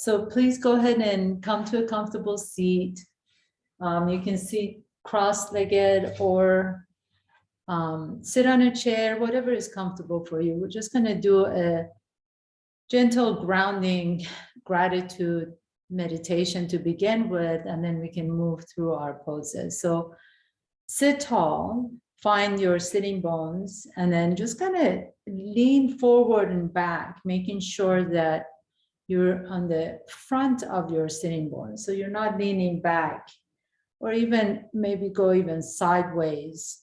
So please go ahead and come to a comfortable seat. You can sit cross-legged or sit on a chair, whatever is comfortable for you. We're just going to do a gentle grounding gratitude meditation to begin with, and then we can move through our poses. So sit tall, find your sitting bones, and then just kind of lean forward and back, making sure that you're on the front of your sitting bones. So you're not leaning back, or even maybe go even sideways.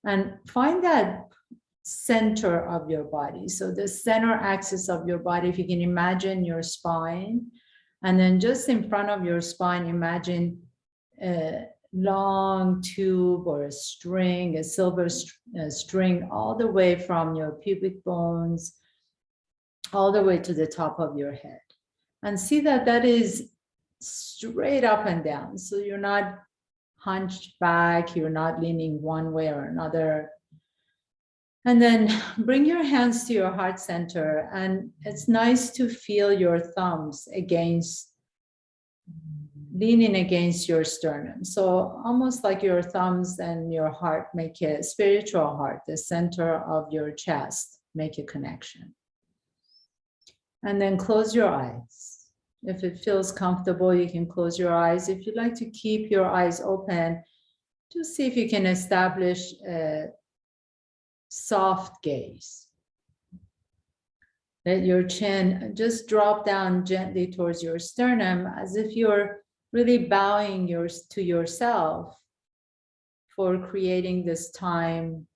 And find that center of your body. So the center axis of your body, if you can imagine your spine, and then just in front of your spine, imagine a long tube or a string, a silver string, all the way from your pubic bones, all the way to the top of your head. And see that that is straight up and down. So you're not hunched back, you're not leaning one way or another. And then bring your hands to your heart center. And it's nice to feel your thumbs leaning against your sternum. So almost like your thumbs and your heart make a spiritual heart, the center of your chest, make a connection. And then close your eyes. If it feels comfortable, you can close your eyes. If you'd like to keep your eyes open, just see if you can establish a soft gaze. Let your chin just drop down gently towards your sternum, as if you're really bowing to yourself for creating this time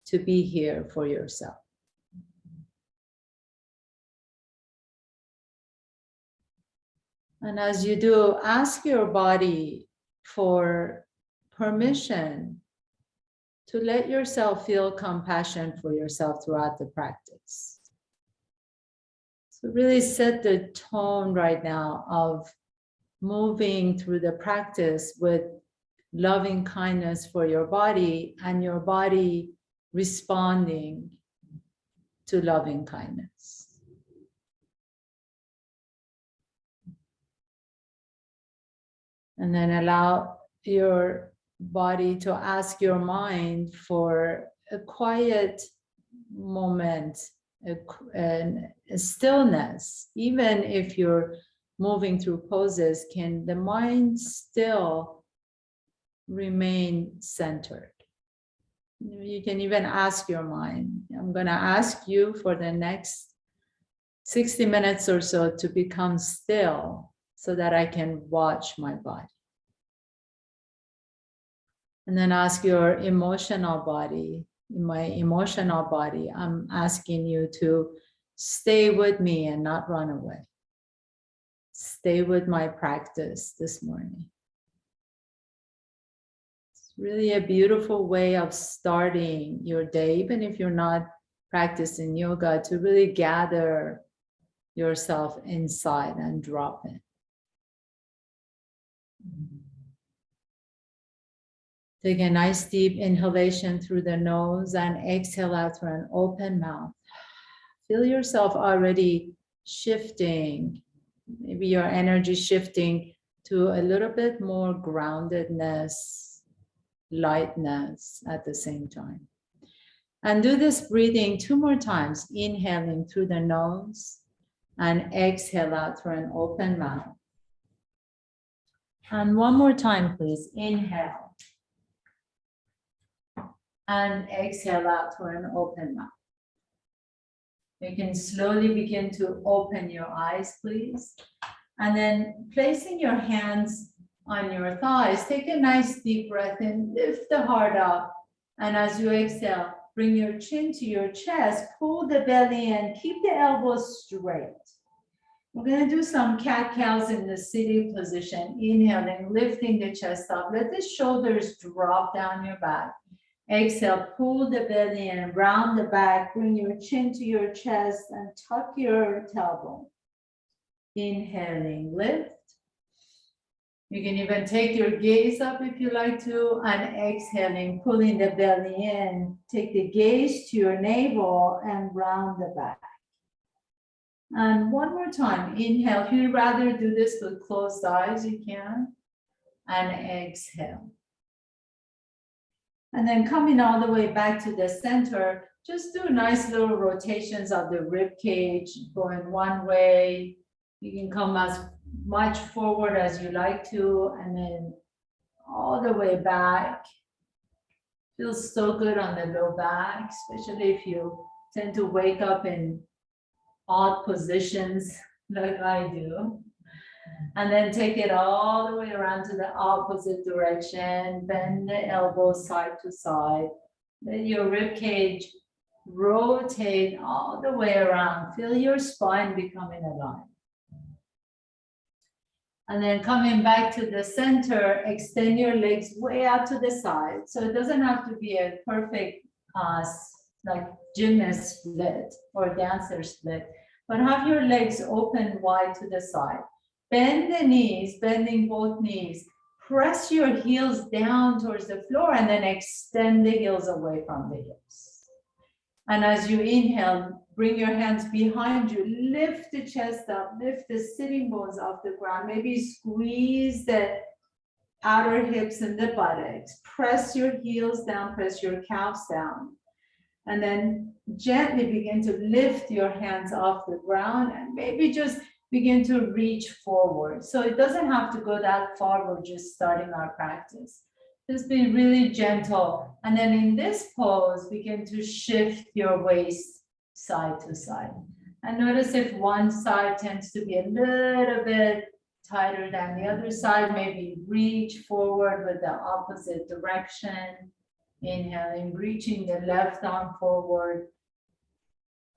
to be here for yourself. And as you do, ask your body for permission to let yourself feel compassion for yourself throughout the practice. So really set the tone right now of moving through the practice with loving kindness for your body, and your body responding to loving kindness. And then allow your body to ask your mind for a quiet moment, a stillness. Even if you're moving through poses, can the mind still remain centered? You can even ask your mind, I'm going to ask you for the next 60 minutes or so to become still, so that I can watch my body. And then ask your emotional body, in my emotional body, I'm asking you to stay with me and not run away. Stay with my practice this morning. It's really a beautiful way of starting your day, even if you're not practicing yoga, to really gather yourself inside and drop in. Take a nice deep inhalation through the nose and exhale out through an open mouth. Feel yourself already shifting, maybe your energy shifting to a little bit more groundedness, lightness at the same time. And do this breathing 2 more times, inhaling through the nose and exhale out through an open mouth. And 1 more time, please. Inhale. And exhale out through an open mouth. You can slowly begin to open your eyes, please. And then placing your hands on your thighs, take a nice deep breath in, lift the heart up. And as you exhale, bring your chin to your chest, pull the belly in, keep the elbows straight. We're going to do some cat-cows in the sitting position. Inhaling, lifting the chest up. Let the shoulders drop down your back. Exhale, pull the belly in, round the back, bring your chin to your chest and tuck your tailbone. Inhaling, lift. You can even take your gaze up if you like to, and exhaling, pulling the belly in. Take the gaze to your navel and round the back. And one more time, inhale. If you'd rather do this with closed eyes, you can. And exhale. And then coming all the way back to the center, just do nice little rotations of the rib cage, going one way. You can come as much forward as you like to, and then all the way back. Feels so good on the low back, especially if you tend to wake up in odd positions like I do. And then take it all the way around to the opposite direction. Bend the elbows side to side. Let your rib cage rotate all the way around. Feel your spine becoming aligned. And then coming back to the center, extend your legs way out to the side. So it doesn't have to be a perfect like gymnast split or dancer split, but have your legs open wide to the side. Bend the knees, bending both knees. Press your heels down towards the floor and then extend the heels away from the hips. And as you inhale, bring your hands behind you, lift the chest up, lift the sitting bones off the ground, maybe squeeze the outer hips and the buttocks, press your heels down, press your calves down, and then gently begin to lift your hands off the ground and maybe just begin to reach forward. So it doesn't have to go that far, we're just starting our practice. Just be really gentle. And then in this pose, begin to shift your waist side to side. And notice if one side tends to be a little bit tighter than the other side, maybe reach forward with the opposite direction. Inhaling, reaching the left arm forward.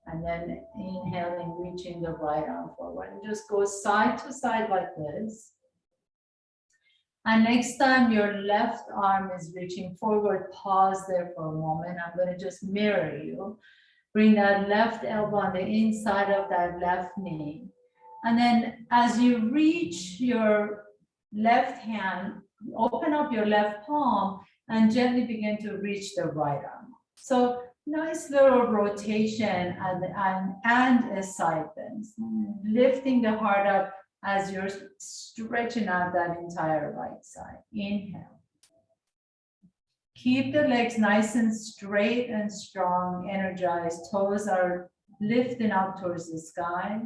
And then inhaling, reaching the right arm forward. And just go side to side like this. And next time your left arm is reaching forward, pause there for a moment. I'm going to just mirror you. Bring that left elbow on the inside of that left knee. And then as you reach your left hand, open up your left palm and gently begin to reach the right arm. So nice little rotation and a side bend, lifting the heart up as you're stretching out that entire right side. Inhale. Keep the legs nice and straight and strong, energized. Toes are lifting up towards the sky.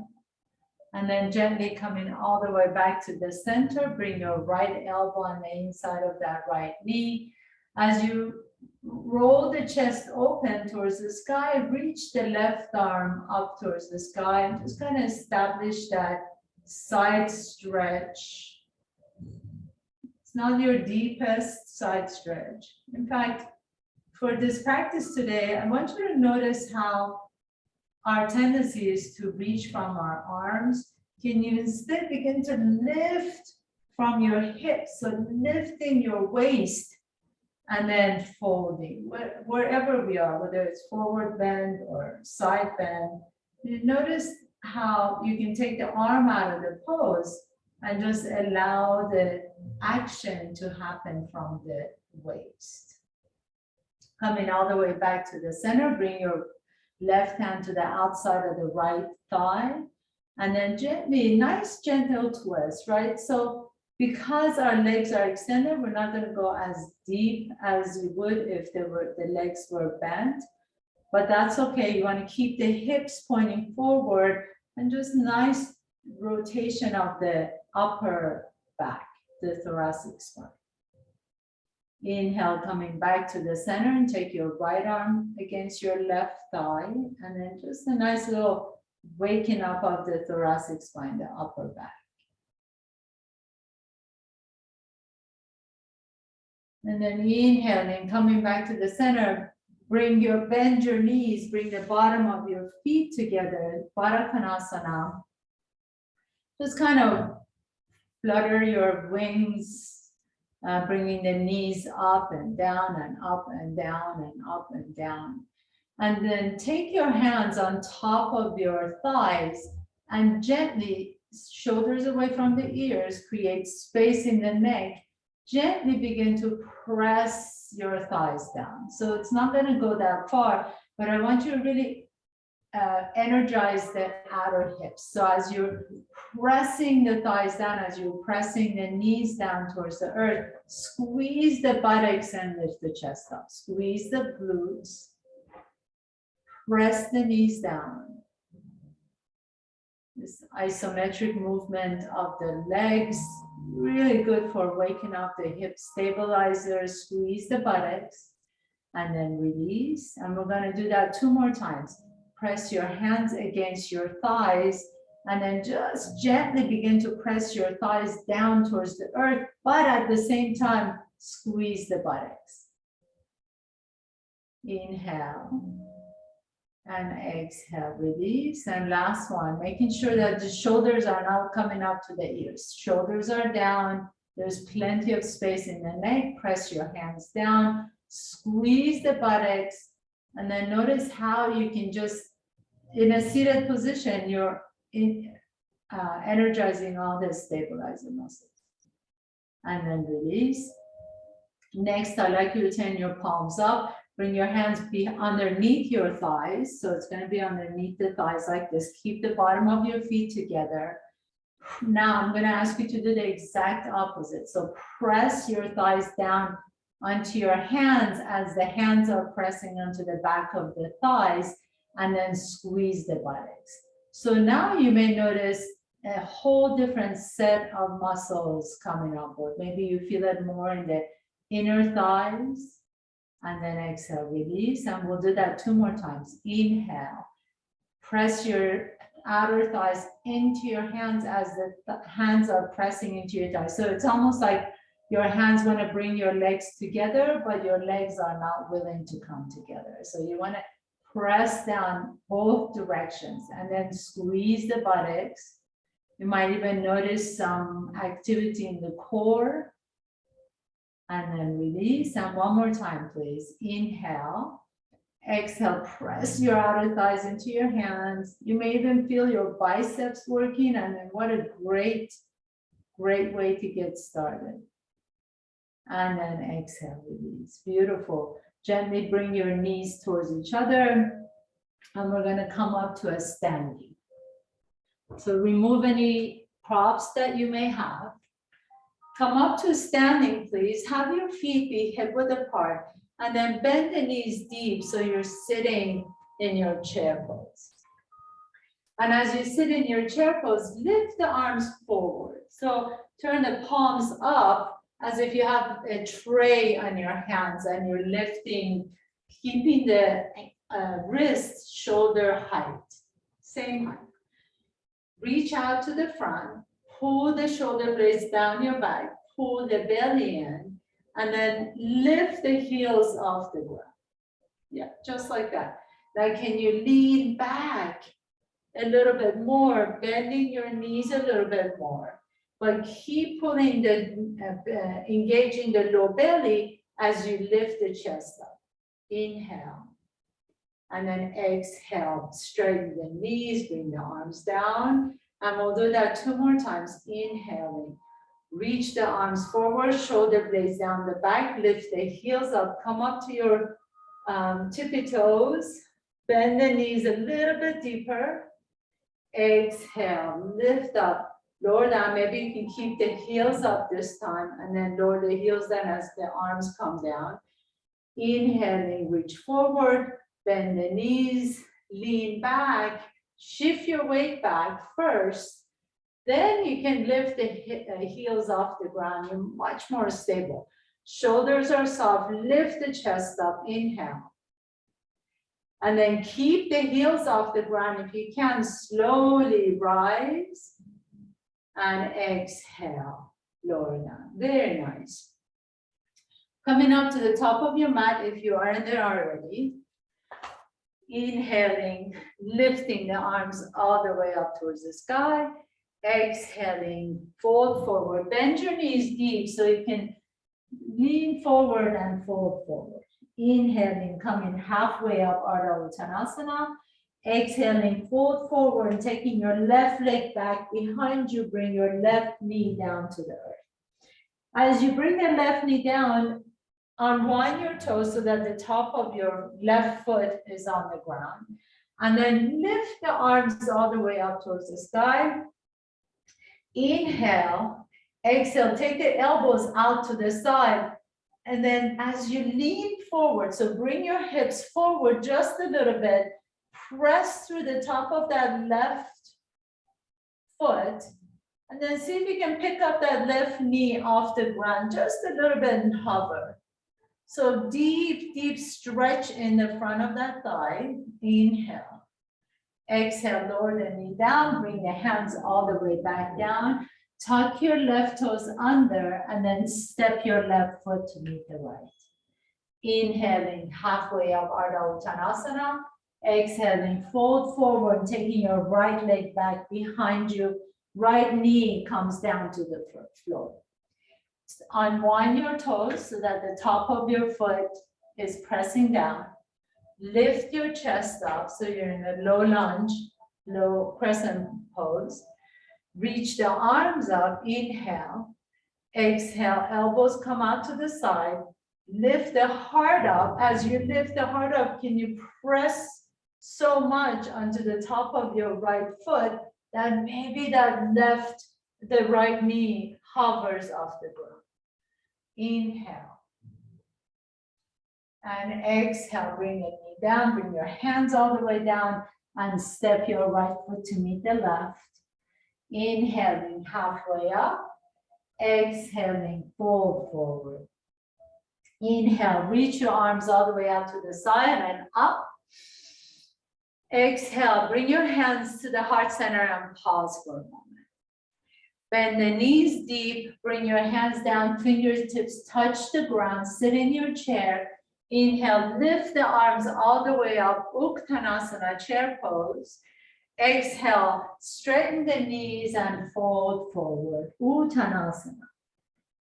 And then gently coming all the way back to the center. Bring your right elbow on the inside of that right knee. As you roll the chest open towards the sky, reach the left arm up towards the sky and just kind of establish that side stretch. It's not your deepest side stretch. In fact, for this practice today, I want you to notice how our tendency is to reach from our arms. Can you instead begin to lift from your hips? So lifting your waist and then folding, wherever we are, whether it's forward bend or side bend. You notice how you can take the arm out of the pose and just allow the action to happen from the waist. Coming all the way back to the center, bring your left hand to the outside of the right thigh, and then gently, nice gentle twist, right? So because our legs are extended, we're not going to go as deep as we would if the legs were bent, but that's okay. You want to keep the hips pointing forward and just nice rotation of the upper back, the thoracic spine. Inhale, coming back to the center and take your right arm against your left thigh, and then just a nice little waking up of the thoracic spine, the upper back. And then inhaling, coming back to the center, bend your knees, bring the bottom of your feet together, Baddha Konasana. Just kind of flutter your wings, bringing the knees up and down and up and down and up and down. And then take your hands on top of your thighs and gently, shoulders away from the ears, create space in the neck. Gently begin to press your thighs down. So it's not going to go that far, but I want you to really energize the outer hips. So as you're pressing the thighs down, as you're pressing the knees down towards the earth, squeeze the buttocks and lift the chest up. Squeeze the glutes. Press the knees down. This isometric movement of the legs, really good for waking up the hip stabilizers. Squeeze the buttocks and then release. And we're going to do that 2 more times. Press your hands against your thighs and then just gently begin to press your thighs down towards the earth, but at the same time, squeeze the buttocks. Inhale. And exhale, release. And last one, making sure that the shoulders are now coming up to the ears. Shoulders are down. There's plenty of space in the neck. Press your hands down. Squeeze the buttocks. And then notice how you can just, in a seated position, you're energizing all the stabilizing muscles. And then release. Next, I'd like you to turn your palms up. Bring your hands be underneath your thighs. So it's going to be underneath the thighs like this. Keep the bottom of your feet together. Now I'm going to ask you to do the exact opposite. So press your thighs down onto your hands as the hands are pressing onto the back of the thighs, and then squeeze the buttocks. So now you may notice a whole different set of muscles coming on board. Maybe you feel it more in the inner thighs. And then exhale, release, and we'll do that 2 more times. Inhale, press your outer thighs into your hands as the hands are pressing into your thighs. So it's almost like your hands want to bring your legs together, but your legs are not willing to come together. So you want to press down both directions and then squeeze the buttocks. You might even notice some activity in the core. And then release. And one more time, please. Inhale. Exhale, press your outer thighs into your hands. You may even feel your biceps working. And then what a great way to get started. And then exhale, release. Beautiful. Gently bring your knees towards each other. And we're going to come up to a standing. So remove any props that you may have. Come up to standing, please. Have your feet be hip width apart, and then bend the knees deep so you're sitting in your chair pose. And as you sit in your chair pose, lift the arms forward. So turn the palms up as if you have a tray on your hands and you're lifting, keeping the wrist shoulder height, same height. Reach out to the front. Pull the shoulder blades down your back, pull the belly in, and then lift the heels off the ground. Yeah, just like that. Now, can you lean back a little bit more, bending your knees a little bit more, but keep pulling the, engaging the low belly as you lift the chest up. Inhale. And then exhale, straighten the knees, bring the arms down. And we'll do that 2 more times. Inhaling, reach the arms forward, shoulder blades down the back, lift the heels up, come up to your tippy toes, bend the knees a little bit deeper. Exhale, lift up, lower down. Maybe you can keep the heels up this time and then lower the heels down as the arms come down. Inhaling, reach forward, bend the knees, lean back. Shift your weight back first, then you can lift the heels off the ground. You're much more stable. Shoulders are soft, lift the chest up, inhale. And then keep the heels off the ground. If you can, slowly rise and exhale, lower down. Very nice. Coming up to the top of your mat if you aren't there already. Inhaling, lifting the arms all the way up towards the sky. Exhaling, fold forward. Bend your knees deep so you can lean forward and fold forward. Inhaling, coming halfway up, Ardha Uttanasana. Exhaling, fold forward, taking your left leg back behind you. Bring your left knee down to the earth. As you bring the left knee down, unwind your toes so that the top of your left foot is on the ground. And then lift the arms all the way up towards the sky. Inhale, exhale, take the elbows out to the side. And then as you lean forward, so bring your hips forward just a little bit, press through the top of that left foot, and then see if you can pick up that left knee off the ground just a little bit and hover. So deep, deep stretch in the front of that thigh. Inhale. Exhale, lower the knee down, bring the hands all the way back down. Tuck your left toes under and then step your left foot to meet the right. Inhaling halfway up, Ardha Uttanasana. Exhaling, fold forward, taking your right leg back behind you. Right knee comes down to the floor. Unwind your toes so that the top of your foot is pressing down. Lift your chest up so you're in a low lunge, low crescent pose. Reach the arms up, inhale. Exhale, elbows come out to the side. Lift the heart up. As you lift the heart up, can you press so much onto the top of your right foot that maybe the right knee hovers off the ground. Inhale. And exhale, bring the knee down, bring your hands all the way down and step your right foot to meet the left. Inhaling halfway up, exhaling, fold forward. Inhale, reach your arms all the way out to the side and up. Exhale, bring your hands to the heart center and pause for a moment. Bend the knees deep, bring your hands down, fingertips touch the ground, sit in your chair. Inhale, lift the arms all the way up, Uttanasana, chair pose. Exhale, straighten the knees and fold forward, Uttanasana.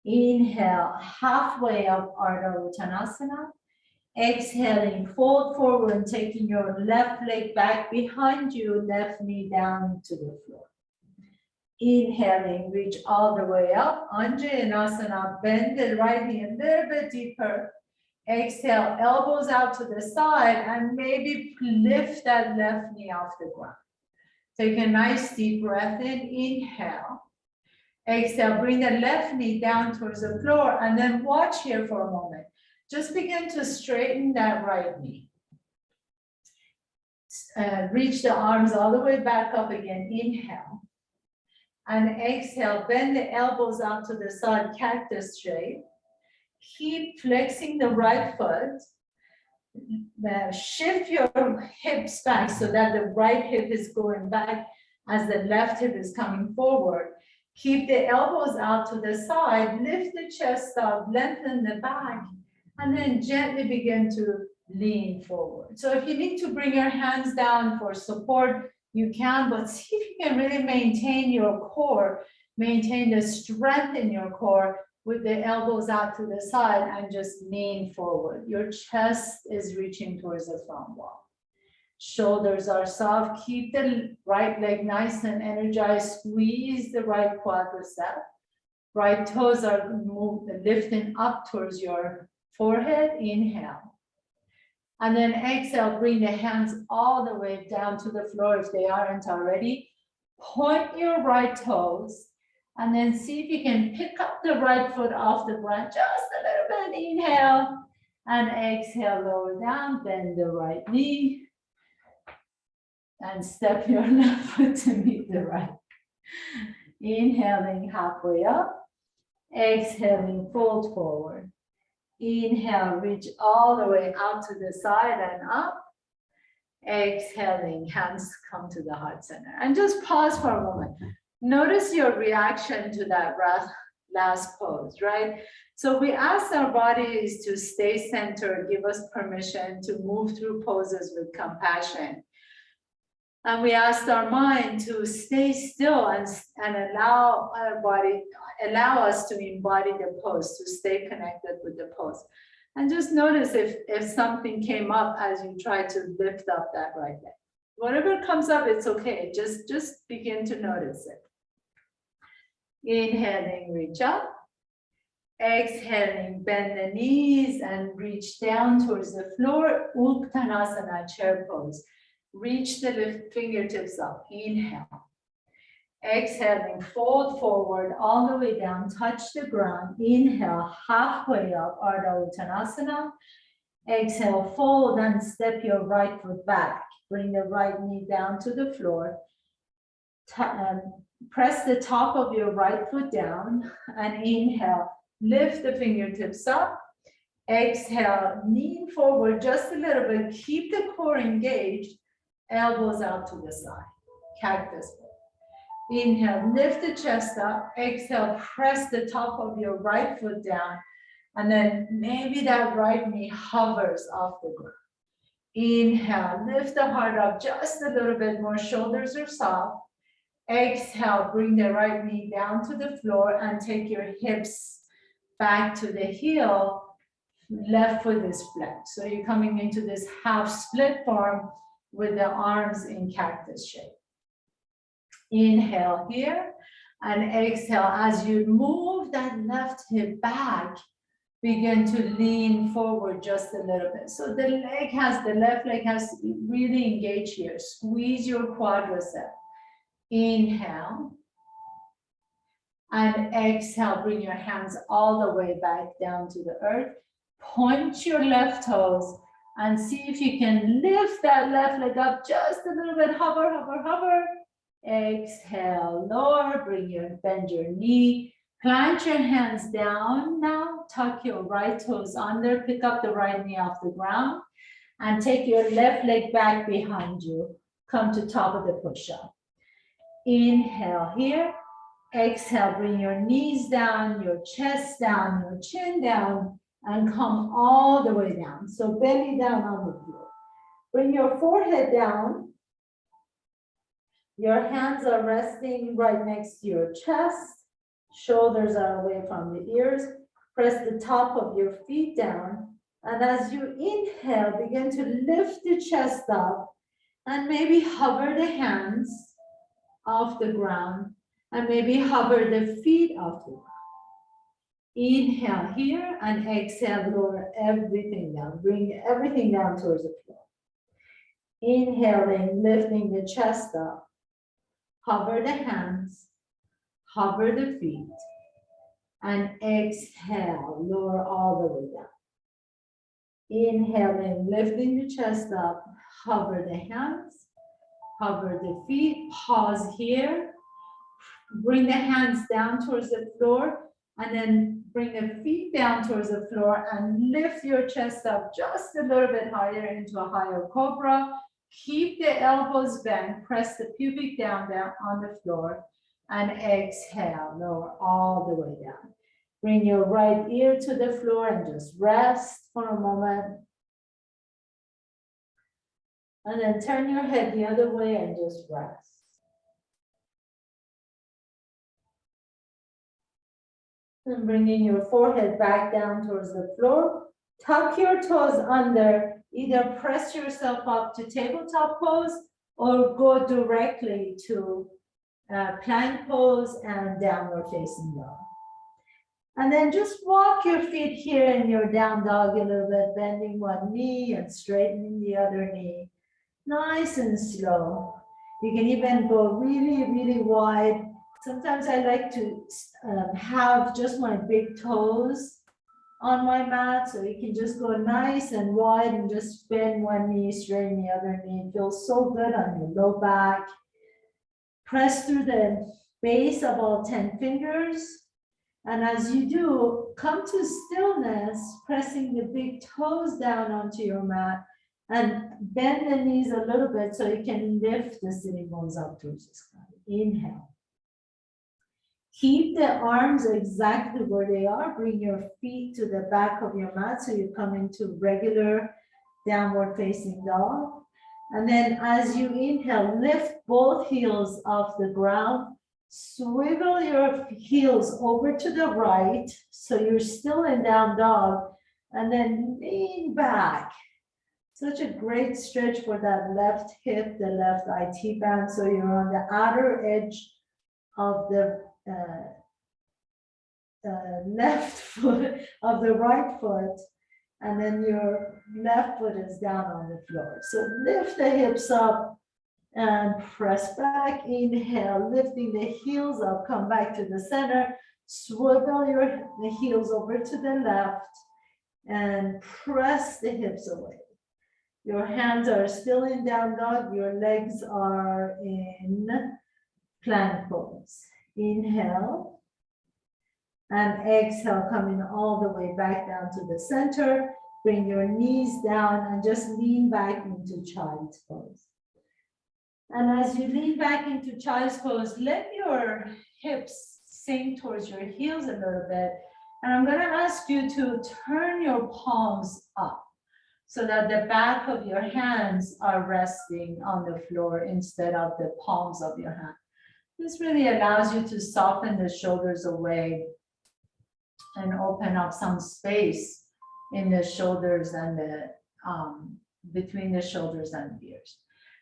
Inhale, halfway up, Ardha Uttanasana. Exhaling, fold forward, taking your left leg back behind you, left knee down to the floor. Inhaling, reach all the way up, Anjaneyasana, bend the right knee a little bit deeper. Exhale, elbows out to the side and maybe lift that left knee off the ground. Take a nice deep breath in, inhale. Exhale, bring the left knee down towards the floor and then watch here for a moment. Just begin to straighten that right knee. Reach the arms all the way back up again, inhale. And exhale, bend the elbows out to the side, cactus shape. Keep flexing the right foot. Shift your hips back so that the right hip is going back as the left hip is coming forward. Keep the elbows out to the side, lift the chest up, lengthen the back, and then gently begin to lean forward. So if you need to bring your hands down for support, you can, but see if you can really maintain your core, maintain the strength in your core with the elbows out to the side and just lean forward. Your chest is reaching towards the front wall. Shoulders are soft. Keep the right leg nice and energized. Squeeze the right quadricep. Right toes are moved, lifting up towards your forehead. Inhale. And then exhale, bring the hands all the way down to the floor if they aren't already. Point your right toes. And then see if you can pick up the right foot off the ground just a little bit. Inhale and exhale, lower down, bend the right knee. And step your left foot to meet the right. Inhaling halfway up. Exhaling, fold forward. Inhale, reach all the way out to the side and up. Exhaling, hands come to the heart center. And just pause for a moment. Notice your reaction to that last pose, right? So we ask our bodies to stay centered, give us permission to move through poses with compassion. And we asked our mind to stay still and allow our body, allow us to embody the pose, to stay connected with the pose. And just notice if something came up as you try to lift up that right leg. Whatever comes up, it's okay. Just begin to notice it. Inhaling, reach up. Exhaling, bend the knees and reach down towards the floor. Uttanasana, chair pose. Reach the fingertips up. Inhale. Exhaling, fold forward all the way down, touch the ground. Inhale, halfway up, Ardha Uttanasana. Exhale, fold and step your right foot back. Bring the right knee down to the floor. Press the top of your right foot down and inhale. Lift the fingertips up. Exhale, lean forward just a little bit. Keep the core engaged. Elbows out to the side. Cactus pose. Inhale, lift the chest up. Exhale, press the top of your right foot down. And then maybe that right knee hovers off the ground. Inhale, lift the heart up just a little bit more. Shoulders are soft. Exhale, bring the right knee down to the floor and take your hips back to the heel. Left foot is flat. So you're coming into this half split form with the arms in cactus shape. Inhale here and exhale. As you move that left hip back, begin to lean forward just a little bit. So the left leg has to be really engaged here. Squeeze your quadricep. Inhale and exhale. Bring your hands all the way back down to the earth. Point your left toes and see if you can lift that left leg up just a little bit. Hover, hover, hover. Exhale, lower, bend your knee. Plant your hands down now. Tuck your right toes under. Pick up the right knee off the ground. And take your left leg back behind you. Come to top of the push-up. Inhale here. Exhale, bring your knees down, your chest down, your chin down. And come all the way down. So belly down on the floor. Bring your forehead down. Your hands are resting right next to your chest. Shoulders are away from the ears. Press the top of your feet down. And as you inhale, begin to lift the chest up. And maybe hover the hands off the ground. And maybe hover the feet off the ground. Inhale here and exhale, lower everything down. Bring everything down towards the floor. Inhaling, lifting the chest up. Hover the hands, hover the feet, and exhale, lower all the way down. Inhaling, lifting the chest up, hover the hands, hover the feet, pause here. Bring the hands down towards the floor. And then bring the feet down towards the floor and lift your chest up just a little bit higher into a higher cobra. Keep the elbows bent, press the pubic down on the floor and exhale, lower all the way down. Bring your right ear to the floor and just rest for a moment. And then turn your head the other way and just rest. And bringing your forehead back down towards the floor. Tuck your toes under. Either press yourself up to tabletop pose or go directly to plank pose and downward facing dog. And then just walk your feet here in your down dog a little bit, bending one knee and straightening the other knee. Nice and slow. You can even go really, really wide. Sometimes I like to have just my big toes on my mat, so you can just go nice and wide and just bend one knee, straighten the other knee. It feels so good on your low back. Press through the base of all 10 fingers. And as you do, come to stillness, pressing the big toes down onto your mat and bend the knees a little bit so you can lift the sitting bones up towards the sky. Inhale. Keep the arms exactly where they are. Bring your feet to the back of your mat so you come into regular downward facing dog. And then as you inhale, lift both heels off the ground. Swivel your heels over to the right so you're still in down dog. And then lean back. Such a great stretch for that left hip, the left IT band. So you're on the outer edge of the left foot, of the right foot. And then your left foot is down on the floor. So lift the hips up and press back. Inhale, lifting the heels up, come back to the center. Swivel the heels over to the left and press the hips away. Your hands are still in down dog. Your legs are in plank pose. Inhale and exhale, coming all the way back down to the center. Bring your knees down and just lean back into child's pose. And as you lean back into child's pose, let your hips sink towards your heels a little bit. And I'm going to ask you to turn your palms up so that the back of your hands are resting on the floor instead of the palms of your hand. This really allows you to soften the shoulders away and open up some space in the shoulders and the between the shoulders and the ears.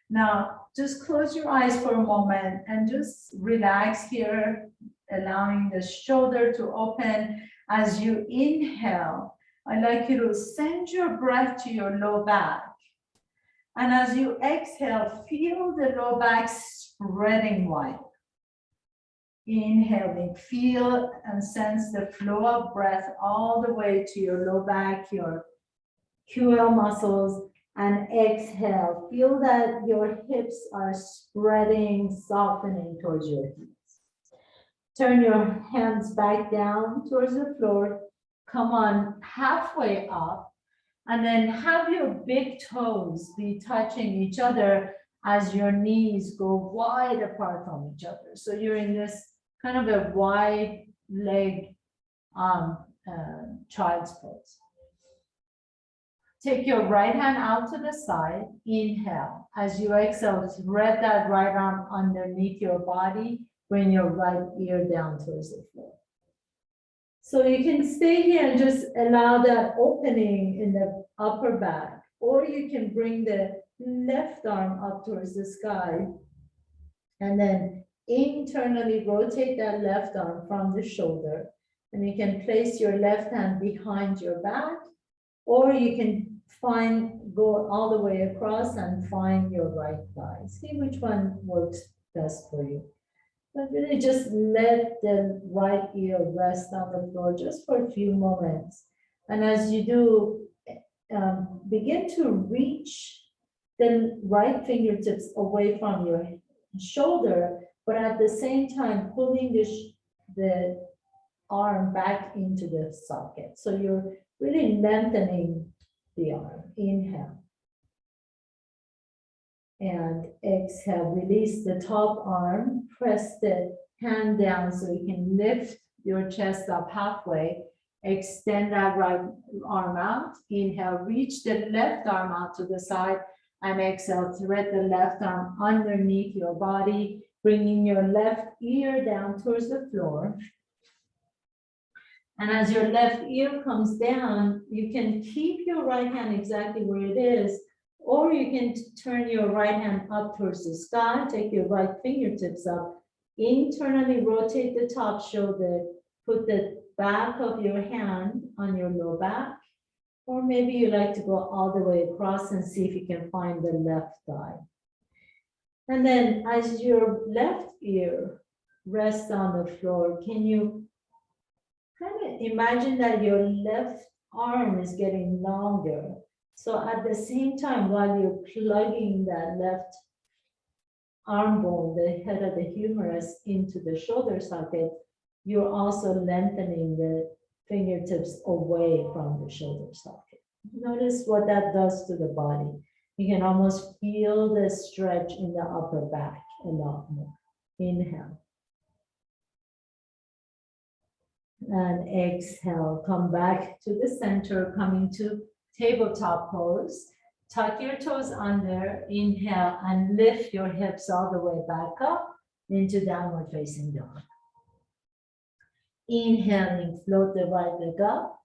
Now, just close your eyes for a moment and just relax here, allowing the shoulder to open. As you inhale, I'd like you to send your breath to your low back. And as you exhale, feel the low back spreading wide. Inhaling, feel and sense the flow of breath all the way to your low back, your QL muscles, and exhale. Feel that your hips are spreading, softening towards your heels. Turn your hands back down towards the floor. Come on halfway up, and then have your big toes be touching each other as your knees go wide apart from each other. So you're in this kind of a wide leg child's pose. Take your right hand out to the side. Inhale. As you exhale, thread that right arm underneath your body. Bring your right ear down towards the floor. So you can stay here and just allow that opening in the upper back, or you can bring the left arm up towards the sky and then internally rotate that left arm from the shoulder. And you can place your left hand behind your back, or you can go all the way across and find your right thigh. See which one works best for you. But really just let the right ear rest on the floor just for a few moments. And as you do, begin to reach the right fingertips away from your shoulder, but at the same time pulling the arm back into the socket. So you're really lengthening the arm. Inhale. And exhale, release the top arm, press the hand down so you can lift your chest up halfway, extend that right arm out. Inhale, reach the left arm out to the side, and exhale, thread the left arm underneath your body, bringing your left ear down towards the floor. And as your left ear comes down, you can keep your right hand exactly where it is, or you can turn your right hand up towards the sky, take your right fingertips up, internally rotate the top shoulder, put the back of your hand on your low back, or maybe you like to go all the way across and see if you can find the left thigh. And then as your left ear rests on the floor, can you kind of imagine that your left arm is getting longer? So at the same time, while you're plugging that left arm bone, the head of the humerus, into the shoulder socket, you're also lengthening the fingertips away from the shoulder socket. Notice what that does to the body. You can almost feel the stretch in the upper back a lot more. Inhale. And exhale, come back to the center, coming to tabletop pose. Tuck your toes under, inhale, and lift your hips all the way back up into downward facing dog. Inhaling, float the right leg up.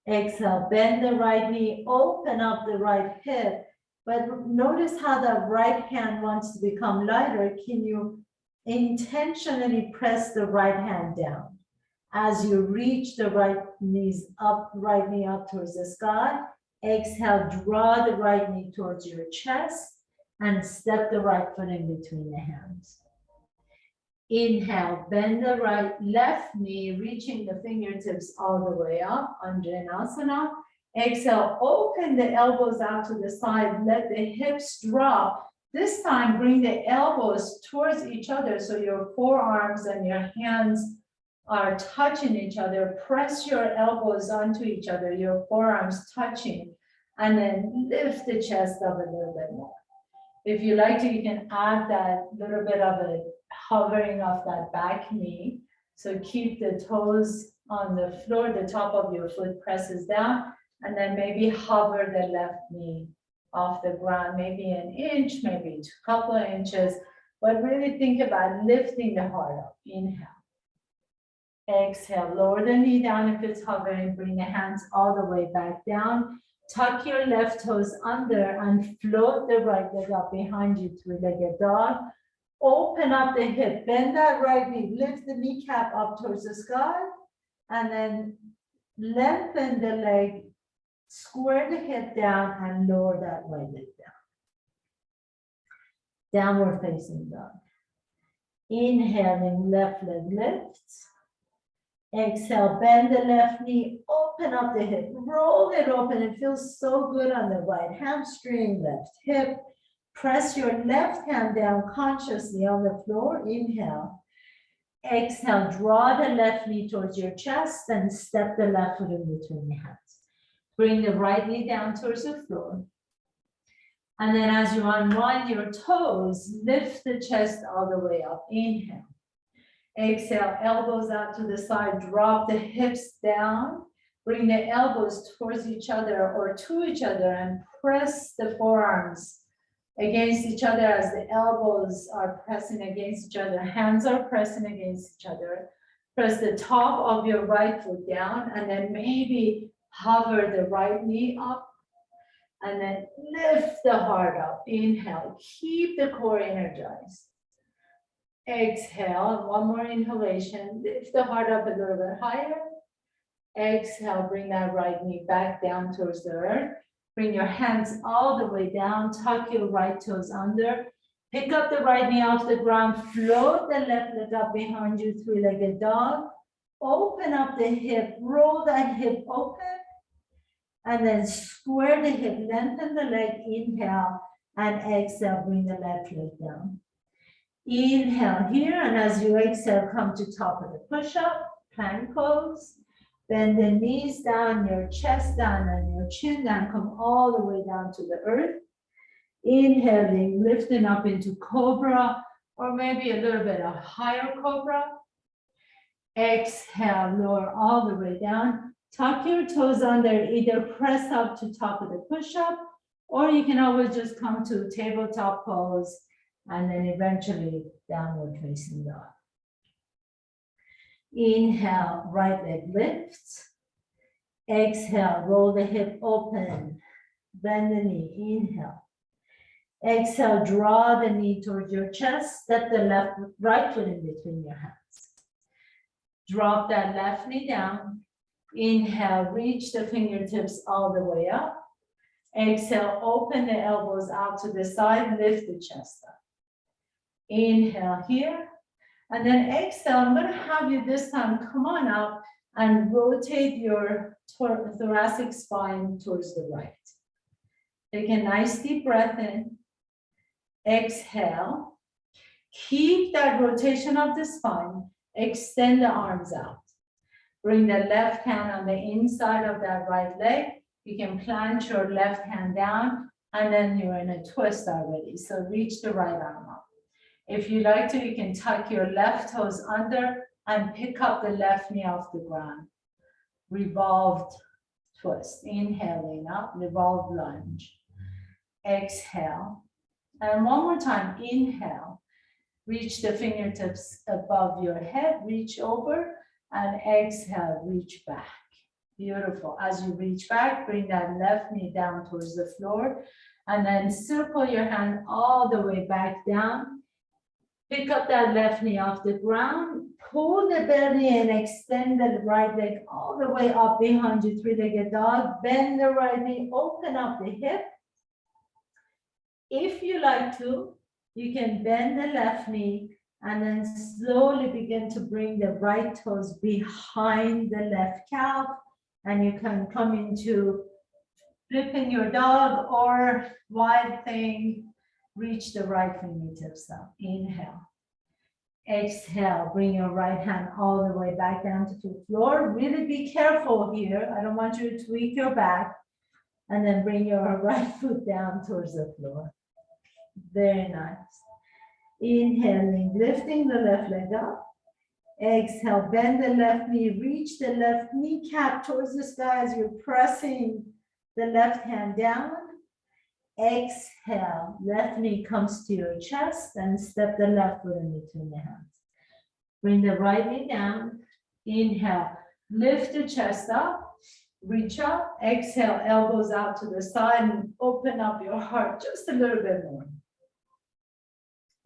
Exhale, bend the right knee, open up the right hip. But notice how the right hand wants to become lighter. Can you intentionally press the right hand down? As you reach the right knee up towards the sky, exhale, draw the right knee towards your chest and step the right foot in between the hands. Inhale, bend the left knee, reaching the fingertips all the way up, Anjaneyasana. Exhale, open the elbows out to the side, let the hips drop. This time, bring the elbows towards each other so your forearms and your hands are touching each other. Press your elbows onto each other, your forearms touching, and then lift the chest up a little bit more. If you like to, you can add that little bit of a hovering of that back knee. So keep the toes on the floor, the top of your foot presses down, and then maybe hover the left knee off the ground, maybe an inch, maybe a couple of inches, but really think about lifting the heart up. Inhale. Exhale, lower the knee down if it's hovering, bring the hands all the way back down. Tuck your left toes under and float the right leg up behind you, three-legged dog. Open up the hip, bend that right knee, lift the kneecap up towards the sky, and then lengthen the leg, square the hip down and lower that right leg down. Downward facing dog. Inhaling, left leg lifts. Exhale, bend the left knee, open up the hip, roll it open. It feels so good on the right hamstring, left hip. Press your left hand down consciously on the floor. Inhale. Exhale, draw the left knee towards your chest and step the left foot in between your hands. Bring the right knee down towards the floor. And then as you unwind your toes, lift the chest all the way up. Inhale. Exhale, elbows out to the side, drop the hips down. Bring the elbows towards each other or to each other and press the forearms against each other as the elbows are pressing against each other. Hands are pressing against each other. Press the top of your right foot down and then maybe hover the right knee up and then lift the heart up. Inhale, keep the core energized. Exhale, one more inhalation, lift the heart up a little bit higher. Exhale, bring that right knee back down towards the earth. Bring your hands all the way down, tuck your right toes under. Pick up the right knee off the ground, float the left leg up behind you, three-legged dog. Open up the hip, roll that hip open, and then square the hip, lengthen the leg, inhale, and exhale, bring the left leg down. Inhale here, and as you exhale, come to top of the push-up, plank pose. Bend the knees down, your chest down, and your chin down. Come all the way down to the earth. Inhaling, lifting up into cobra, or maybe a little bit of higher cobra. Exhale, lower all the way down. Tuck your toes under, either press up to top of the push-up, or you can always just come to tabletop pose, and then eventually downward facing dog. Inhale, right leg lifts. Exhale, roll the hip open, bend the knee, inhale. Exhale, draw the knee towards your chest, step the right foot in between your hands. Drop that left knee down. Inhale, reach the fingertips all the way up. Exhale, open the elbows out to the side, lift the chest up. Inhale here, and then exhale. I'm going to have you this time come on up and rotate your thoracic spine towards the right. Take a nice deep breath in. Exhale. Keep that rotation of the spine. Extend the arms out. Bring the left hand on the inside of that right leg. You can plant your left hand down, and then you're in a twist already. So reach the right arm up. If you like to, you can tuck your left toes under and pick up the left knee off the ground. Revolved twist. Inhaling up, revolved lunge. Exhale. And one more time, inhale. Reach the fingertips above your head, reach over, and exhale, reach back. Beautiful. As you reach back, bring that left knee down towards the floor, and then circle your hand all the way back down. Pick up that left knee off the ground, pull the belly and extend the right leg all the way up behind you, three-legged dog. Bend the right knee, open up the hip. If you like to, you can bend the left knee and then slowly begin to bring the right toes behind the left calf. And you can come into flipping your dog or wide thing. Reach the right fingertips up. Inhale. Exhale. Bring your right hand all the way back down to the floor. Really be careful here. I don't want you to tweak your back. And then bring your right foot down towards the floor. Very nice. Inhaling, lifting the left leg up. Exhale, bend the left knee, reach the left kneecap towards the sky as you're pressing the left hand down. Exhale, left knee comes to your chest and step the left foot in between the hands. Bring the right knee down. Inhale, lift the chest up, reach up. Exhale, elbows out to the side and open up your heart just a little bit more.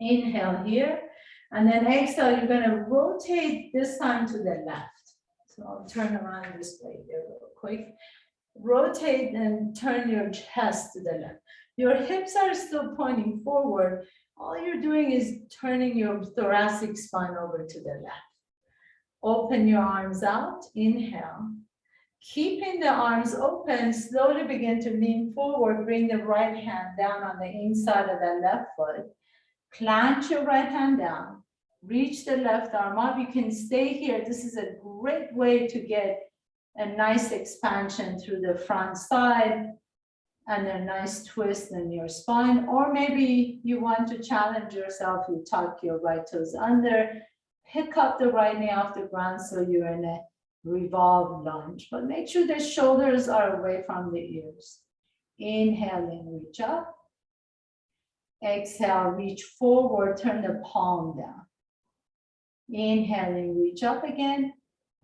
Inhale here, and then exhale, you're gonna rotate this time to the left. So I'll turn around this way here real quick. Rotate and turn your chest to the left. Your hips are still pointing forward. All you're doing is turning your thoracic spine over to the left. Open your arms out, inhale. Keeping the arms open, slowly begin to lean forward, bring the right hand down on the inside of the left foot. Plant your right hand down, reach the left arm up. You can stay here. This is a great way to get a nice expansion through the front side and a nice twist in your spine. Or maybe you want to challenge yourself. You tuck your right toes under, pick up the right knee off the ground so you're in a revolved lunge. But make sure the shoulders are away from the ears. Inhaling, reach up. Exhale, reach forward, turn the palm down. Inhaling, reach up again.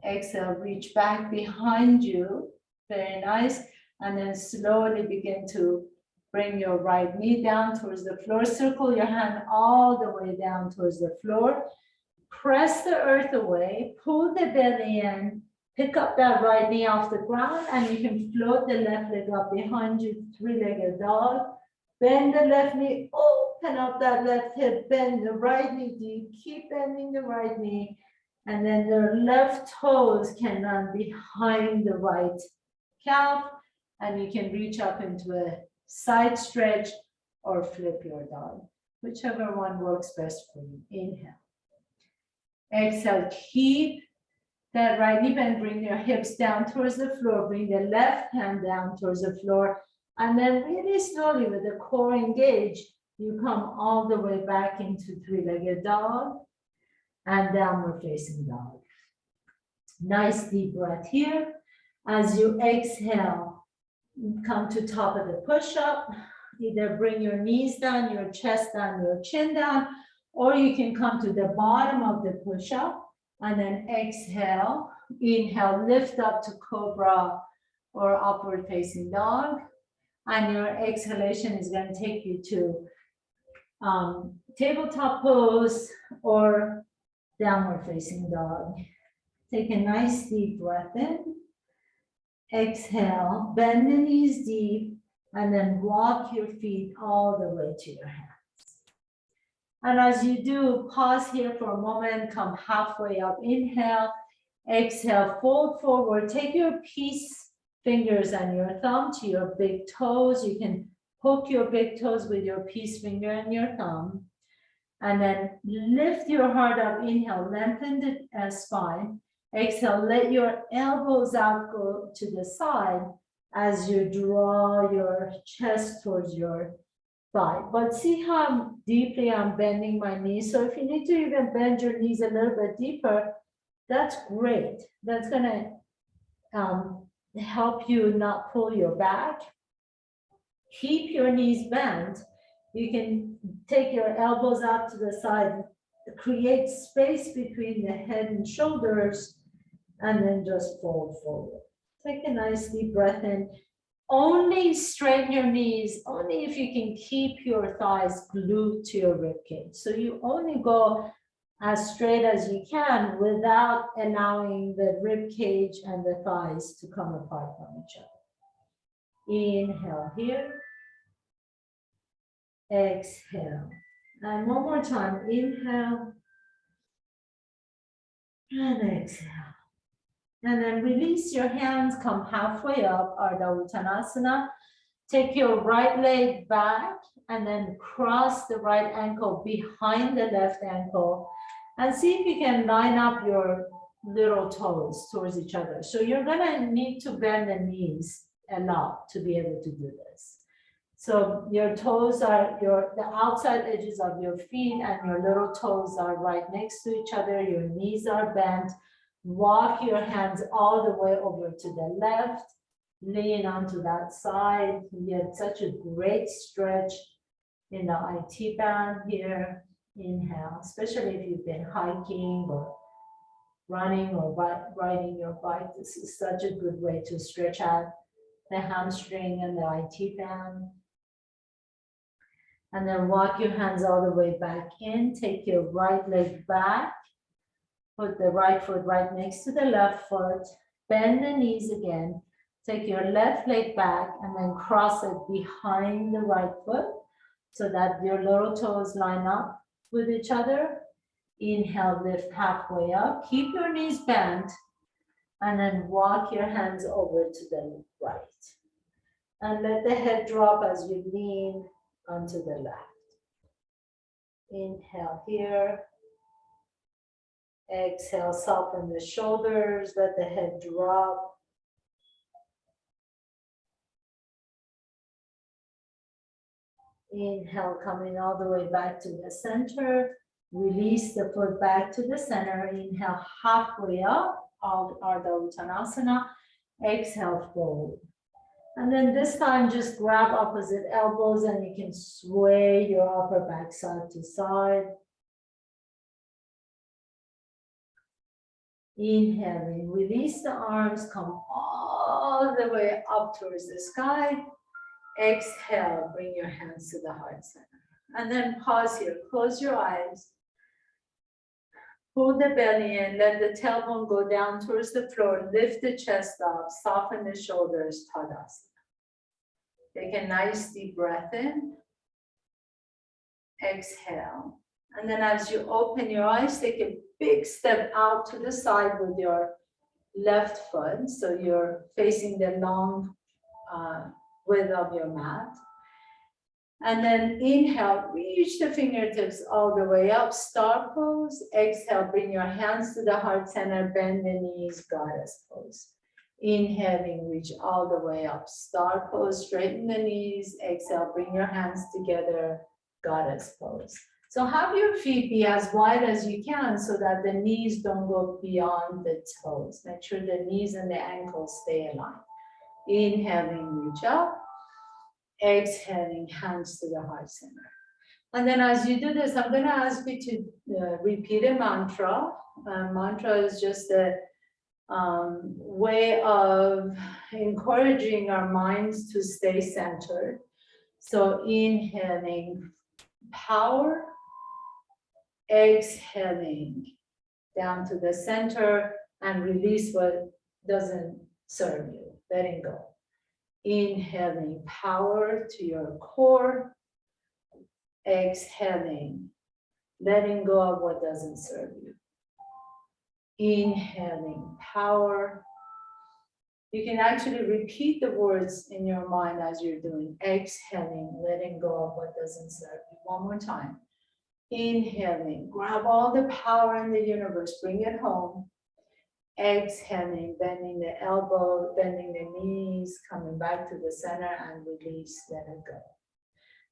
Exhale, reach back behind you. Very nice. And then slowly begin to bring your right knee down towards the floor. Circle your hand all the way down towards the floor. Press the earth away, pull the belly in, pick up that right knee off the ground, and you can float the left leg up behind you, three-legged dog. Bend the left knee, open up that left hip, bend the right knee deep, keep bending the right knee, and then the left toes can run behind the right calf, and you can reach up into a side stretch or flip your dog, whichever one works best for you. Inhale. Exhale, keep that right knee bend, bring your hips down towards the floor, bring the left hand down towards the floor, and then really slowly with the core engaged, you come all the way back into three-legged dog and downward facing dog. Nice deep breath here. As you exhale, come to top of the push-up. Either bring your knees down, your chest down, your chin down, or you can come to the bottom of the push-up and then exhale. Inhale, lift up to cobra or upward facing dog. And your exhalation is going to take you to tabletop pose or downward facing dog. Take a nice deep breath in. Exhale, bend the knees deep, and then walk your feet all the way to your hands. And as you do, pause here for a moment, come halfway up, inhale, exhale, fold forward, take your peace fingers and your thumb to your big toes. You can hook your big toes with your peace finger and your thumb. And then lift your heart up, inhale, lengthen the spine. Exhale, let your elbows out go to the side as you draw your chest towards your thigh. But see how deeply I'm bending my knees. So if you need to even bend your knees a little bit deeper, that's great. That's gonna help you not pull your back. Keep your knees bent. You can take your elbows out to the side, create space between the head and shoulders, and then just fold forward. Take a nice deep breath in. only straighten your knees, only if you can keep your thighs glued to your rib cage. So you only go as straight as you can without allowing the rib cage and the thighs to come apart from each other. Inhale here. Exhale. And one more time. Inhale. And exhale. And then release your hands, come halfway up, Ardha Uttanasana. Take your right leg back and then cross the right ankle behind the left ankle and see if you can line up your little toes towards each other. So you're gonna need to bend the knees a lot to be able to do this. So your toes are the outside edges of your feet and your little toes are right next to each other. Your knees are bent. Walk your hands all the way over to the left. Lean onto that side. You get such a great stretch in the IT band here. Inhale, especially if you've been hiking or running or riding your bike. This is such a good way to stretch out the hamstring and the IT band. And then walk your hands all the way back in. Take your right leg back. Put the right foot right next to the left foot. Bend the knees again. Take your left leg back and then cross it behind the right foot so that your little toes line up with each other. Inhale, lift halfway up. Keep your knees bent and then walk your hands over to the right. And let the head drop as you lean onto the left. Inhale here. Exhale, soften the shoulders, let the head drop. Inhale, coming all the way back to the center. Release the foot back to the center. Inhale, halfway up, Ardha Uttanasana. Exhale, fold. And then this time, just grab opposite elbows and you can sway your upper back side to side. Inhaling, release the arms, come all the way up towards the sky. Exhale, bring your hands to the heart center. And then pause here, close your eyes. Pull the belly in, let the tailbone go down towards the floor, lift the chest up, soften the shoulders, Tadasana. Take a nice deep breath in. Exhale. And then as you open your eyes, take a big step out to the side with your left foot. So you're facing the long width of your mat. And then inhale, reach the fingertips all the way up, star pose. Exhale, bring your hands to the heart center, bend the knees, goddess pose. Inhaling, reach all the way up, star pose, straighten the knees. Exhale, bring your hands together, goddess pose. So have your feet be as wide as you can so that the knees don't go beyond the toes. Make sure the knees and the ankles stay aligned. Inhaling, reach up. Exhaling, hands to the heart center. And then as you do this, I'm going to ask you to repeat a mantra. Mantra is just a way of encouraging our minds to stay centered. So inhaling, power. Exhaling, down to the center and release what doesn't serve you, letting go. Inhaling, power to your core. Exhaling, letting go of what doesn't serve you. Inhaling, power. You can actually repeat the words in your mind as you're doing. Exhaling, letting go of what doesn't serve you. One more time. Inhaling, grab all the power in the universe, bring it home. Exhaling, bending the elbow, bending the knees, coming back to the center and release, let it go.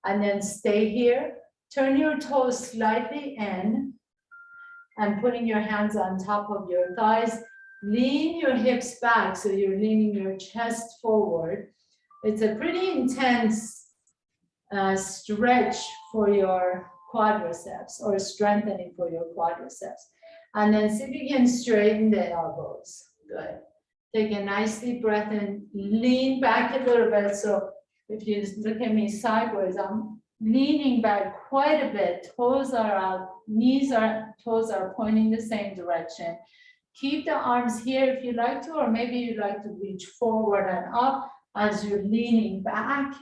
And then stay here, turn your toes slightly in and putting your hands on top of your thighs. Lean your hips back so you're leaning your chest forward. It's a pretty intense stretch for your quadriceps or strengthening for your quadriceps. And then see if you can straighten the elbows. Good. Take a nice deep breath and lean back a little bit. So if you look at me sideways, I'm leaning back quite a bit. Toes are out, toes are pointing the same direction. Keep the arms here if you like to, or maybe you like to reach forward and up as you're leaning back.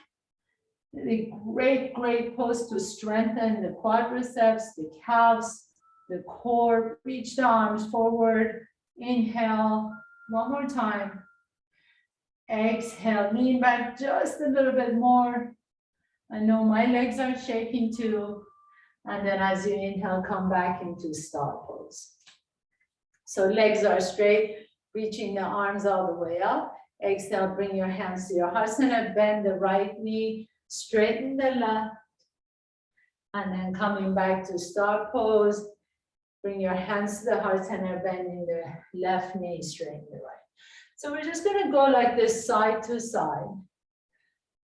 A great, great pose to strengthen the quadriceps, the calves, the core. Reach the arms forward. Inhale. One more time. Exhale, lean back just a little bit more. I know my legs are shaking too. And then as you inhale, come back into star pose. So legs are straight, reaching the arms all the way up. Exhale, bring your hands to your heart center, bend the right knee, straighten the left. And then coming back to star pose, bring your hands to the heart center, bending the left knee, straighten the right. So we're just gonna go like this side to side.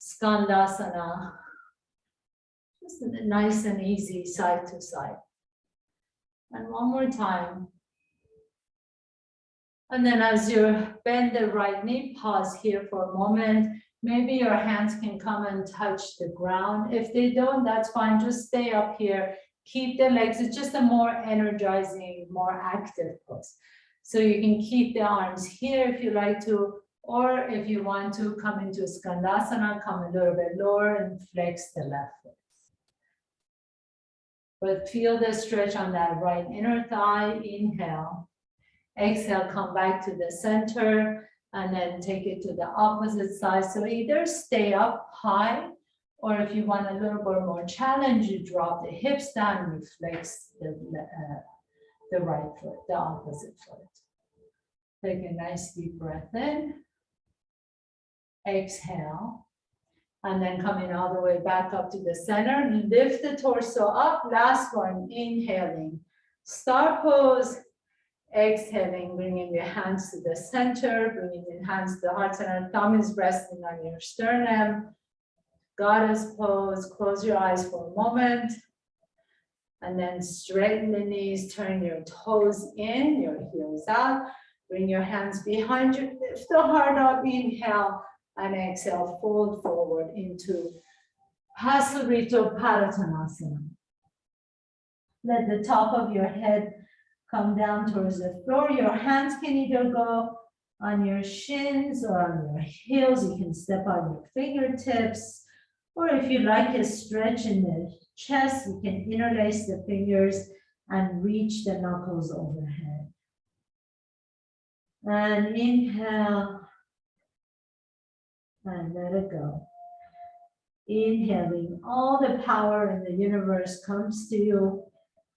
Skandasana. Just nice and easy side to side. And one more time. And then as you bend the right knee, pause here for a moment. Maybe your hands can come and touch the ground. If they don't, that's fine. Just stay up here. Keep the legs. It's just a more energizing, more active pose. So you can keep the arms here if you like to, or if you want to come into Skandasana, come a little bit lower and flex the left foot. But feel the stretch on that right inner thigh. Inhale. Exhale, come back to the center and then take it to the opposite side. So either stay up high, or if you want a little bit more challenge, you drop the hips down and you flex the right foot, the opposite foot. Take a nice deep breath in. Exhale. And then coming all the way back up to the center. Lift the torso up. Last one, inhaling. Star pose. Exhaling, bringing your hands to the center, bringing your hands to the heart center. Thumb is resting on your sternum. Goddess pose. Close your eyes for a moment. And then straighten the knees, turn your toes in, your heels out. Bring your hands behind you, lift the heart up, inhale, and exhale, fold forward into Hasarito Padottanasana. Let the top of your head come down towards the floor. Your hands can either go on your shins or on your heels. You can step on your fingertips. Or if you like a stretch in the chest, you can interlace the fingers and reach the knuckles overhead. And inhale. And let it go. Inhaling, all the power in the universe comes to you.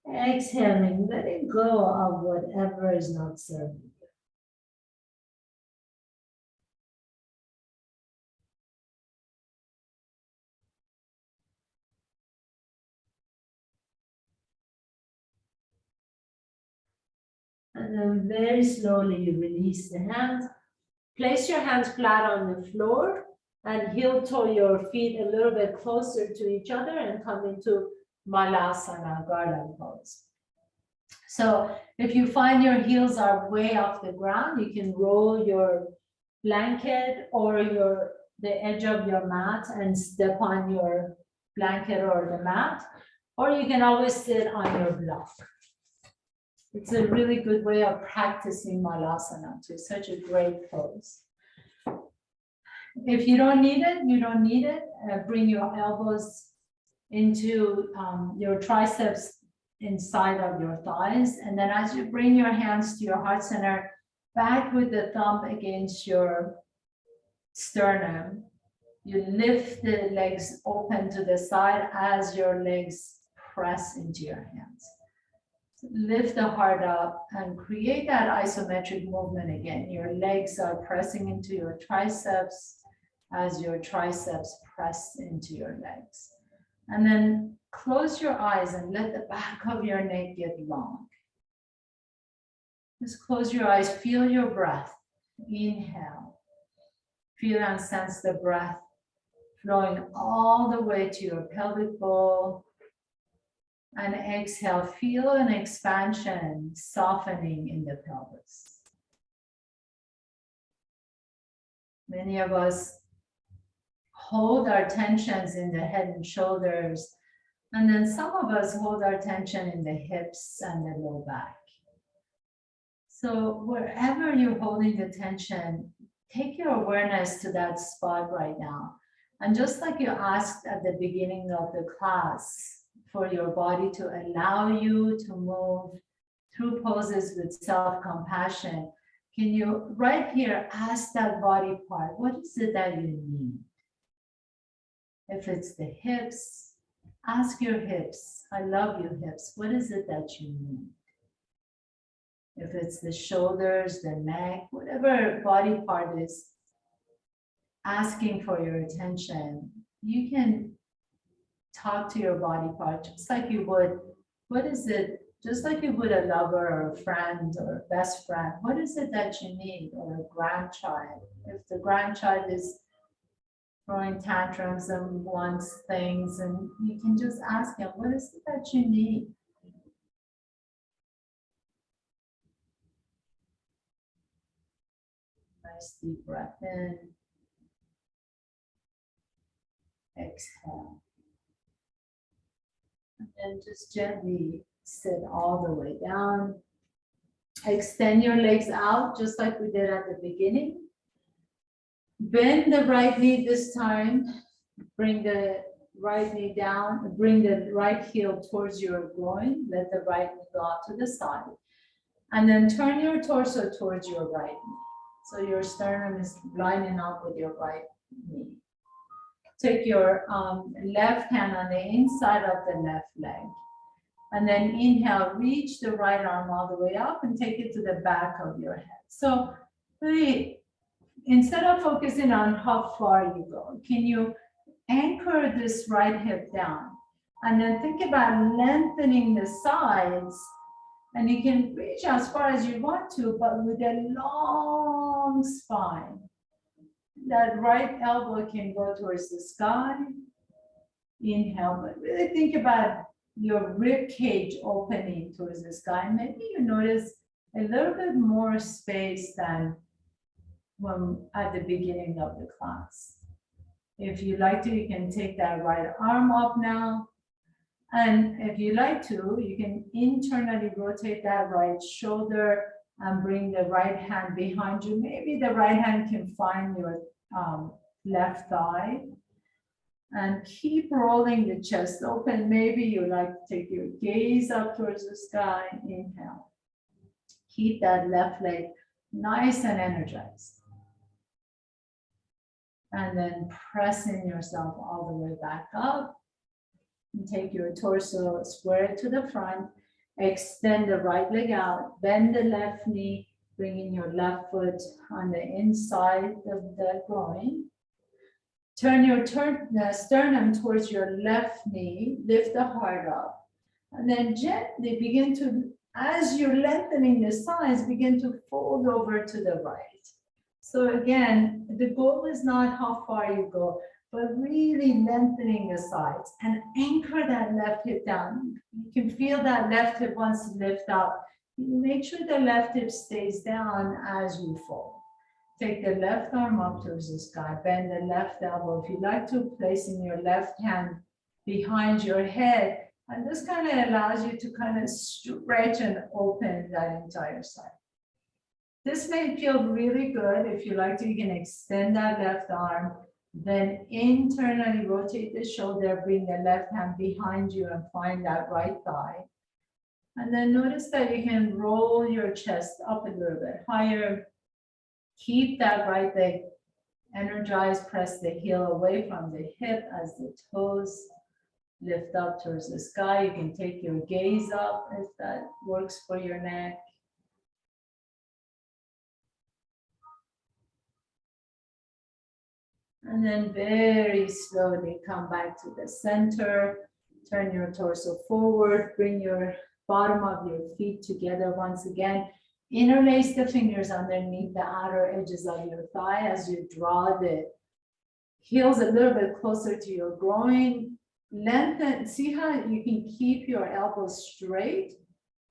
Exhaling, letting go of whatever is not serving you. And then very slowly you release the hands. Place your hands flat on the floor and heel toe your feet a little bit closer to each other and come into Malasana, garland pose. So if you find your heels are way off the ground, you can roll your blanket or the edge of your mat and step on your blanket or the mat, or you can always sit on your block. It's a really good way of practicing Malasana too, such a great pose. If you don't need it, you don't need it. Bring your elbows into your triceps inside of your thighs. And then as you bring your hands to your heart center, back with the thumb against your sternum, you lift the legs open to the side as your legs press into your hands. Lift the heart up and create that isometric movement again. Your legs are pressing into your triceps as your triceps press into your legs. And then close your eyes and let the back of your neck get long. Just close your eyes, feel your breath. Inhale. Feel and sense the breath flowing all the way to your pelvic bowl. And exhale, feel an expansion, softening in the pelvis. Many of us hold our tensions in the head and shoulders, and then some of us hold our tension in the hips and the low back. So wherever you're holding the tension, take your awareness to that spot right now. And just like you asked at the beginning of the class for your body to allow you to move through poses with self-compassion, can you right here ask that body part, what is it that you need? If it's the hips, ask your hips, I love you hips, what is it that you need? If it's the shoulders, the neck, whatever body part is asking for your attention, you can talk to your body part just like you would, what is it, just like you would a lover or a friend or a best friend, what is it that you need? Or a grandchild. If the grandchild is throwing tantrums and wants things, and you can just ask him, what is it that you need? Nice deep breath in. Exhale. And then just gently sit all the way down. Extend your legs out just like we did at the beginning. Bend the right knee this time. Bring the right knee down. Bring the right heel towards your groin. Let the right knee go out to the side. And then turn your torso towards your right knee. So your sternum is lining up with your right knee. Take your left hand on the inside of the left leg. And then inhale, reach the right arm all the way up and take it to the back of your head. So really, instead of focusing on how far you go, can you anchor this right hip down? And then think about lengthening the sides. And you can reach as far as you want to, but with a long spine. That right elbow can go towards the sky. Inhale, but really think about your rib cage opening towards the sky. Maybe you notice a little bit more space than when at the beginning of the class. If you like to, you can take that right arm up now. And if you like to, you can internally rotate that right shoulder and bring the right hand behind you. Maybe the right hand can find your left thigh. And keep rolling the chest open. Maybe you like to take your gaze up towards the sky. Inhale. Keep that left leg nice and energized. And then pressing yourself all the way back up. And take your torso, square it to the front. Extend the right leg out. Bend the left knee. Bringing your left foot on the inside of the groin. Turn your sternum towards your left knee. Lift the heart up. And then gently begin to, as you're lengthening the sides, begin to fold over to the right. So again, the goal is not how far you go, but really lengthening the sides and anchor that left hip down. You can feel that left hip wants to lift up. Make sure the left hip stays down as you fold. Take the left arm up towards the sky, bend the left elbow. If you like to, placing your left hand behind your head, and this kind of allows you to kind of stretch and open that entire side. This may feel really good. If you like to, you can extend that left arm, then internally rotate the shoulder, bring the left hand behind you and find that right thigh. And then notice that you can roll your chest up a little bit higher. Keep that right leg energized, press the heel away from the hip as the toes lift up towards the sky. You can take your gaze up if that works for your neck. And then very slowly come back to the center. Turn your torso forward, bring your bottom of your feet together once again. Interlace the fingers underneath the outer edges of your thigh as you draw the heels a little bit closer to your groin. Lengthen, see how you can keep your elbows straight.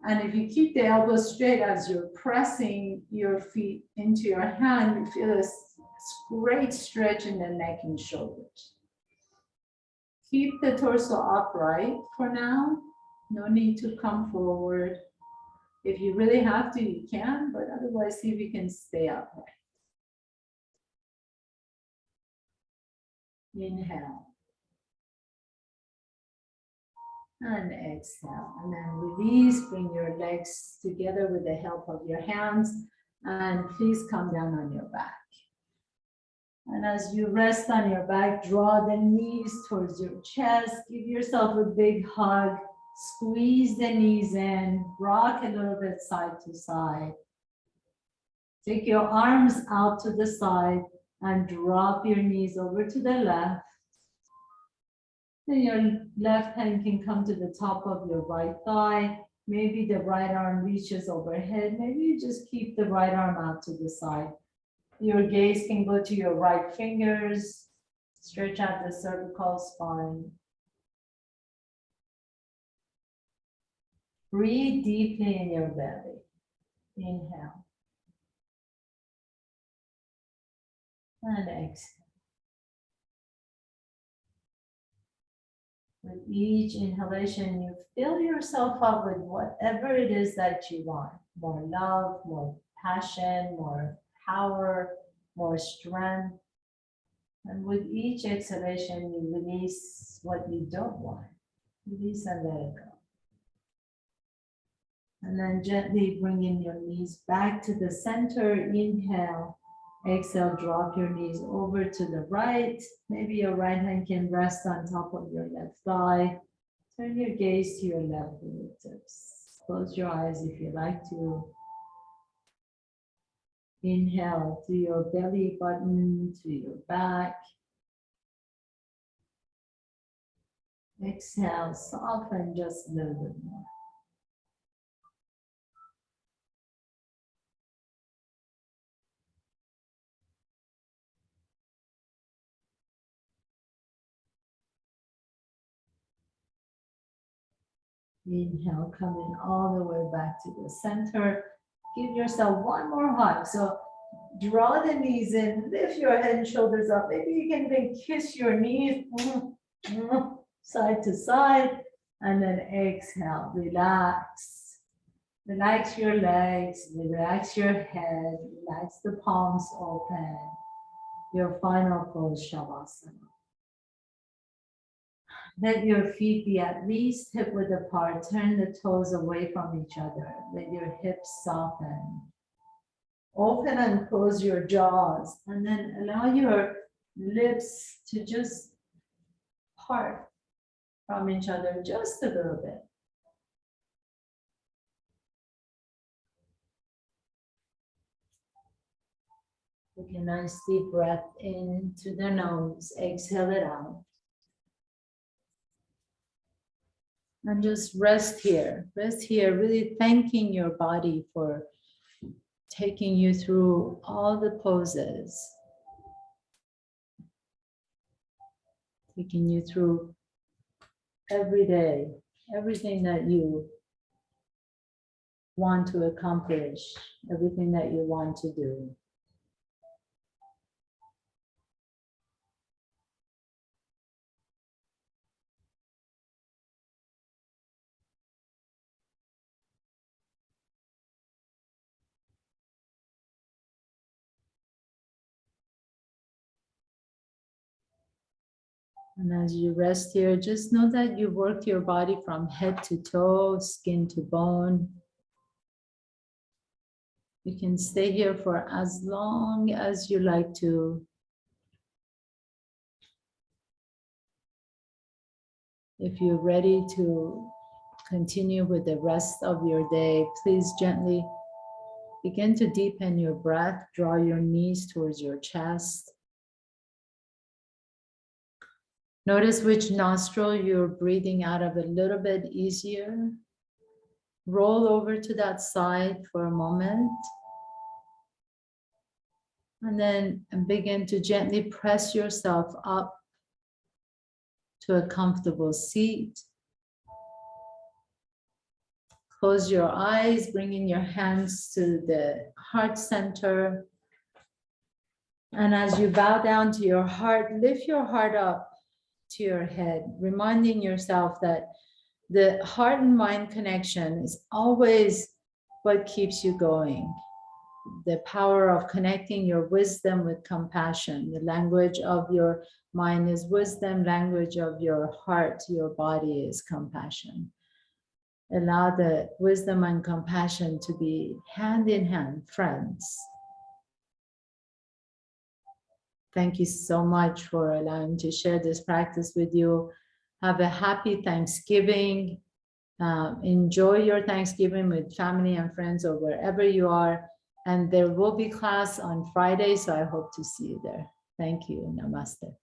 And if you keep the elbows straight as you're pressing your feet into your hand, you feel a Great stretch in the neck and shoulders. Keep the torso upright for now. No need to come forward. If you really have to, you can, but otherwise, see if you can stay upright. Inhale. And exhale. And then release, bring your legs together with the help of your hands. And please come down on your back. And as you rest on your back, draw the knees towards your chest. Give yourself a big hug. Squeeze the knees in. Rock a little bit side to side. Take your arms out to the side and drop your knees over to the left. Then your left hand can come to the top of your right thigh. Maybe the right arm reaches overhead. Maybe you just keep the right arm out to the side. Your gaze can go to your right fingers. Stretch out the cervical spine. Breathe deeply in your belly. Inhale. And exhale. With each inhalation, you fill yourself up with whatever it is that you want. More love, more passion, more power, more strength. And with each exhalation, you release what you don't want. Release and let it go. And then gently bringing your knees back to the center. Inhale. Exhale, drop your knees over to the right. Maybe your right hand can rest on top of your left thigh. Turn your gaze to your left fingertips. Close your eyes if you like to. Inhale to your belly button, to your back. Exhale, soften just a little bit more. Inhale, coming all the way back to the center. Give yourself one more hug. So draw the knees in, lift your head and shoulders up. Maybe you can even kiss your knees side to side. And then exhale, relax. Relax your legs, relax your head, relax the palms open. Your final pose, Shavasana. Let your feet be at least hip width apart. Turn the toes away from each other. Let your hips soften. Open and close your jaws. And then allow your lips to just part from each other just a little bit. Take a nice deep breath in to the nose. Exhale it out. And just rest here, really thanking your body for taking you through all the poses, taking you through every day, everything that you want to accomplish, everything that you want to do. And as you rest here, just know that you worked your body from head to toe, skin to bone. You can stay here for as long as you like to. If you're ready to continue with the rest of your day, please gently begin to deepen your breath. Draw your knees towards your chest. Notice which nostril you're breathing out of a little bit easier. Roll over to that side for a moment. And then begin to gently press yourself up to a comfortable seat. Close your eyes, bringing your hands to the heart center. And as you bow down to your heart, lift your heart up to your head, reminding yourself that the heart and mind connection is always what keeps you going. The power of connecting your wisdom with compassion. The language of your mind is wisdom, language of your heart, your body is compassion. Allow the wisdom and compassion to be hand in hand, friends. Thank you so much for allowing me to share this practice with you. Have a happy Thanksgiving. Enjoy your Thanksgiving with family and friends or wherever you are. And there will be class on Friday, so I hope to see you there. Thank you. Namaste.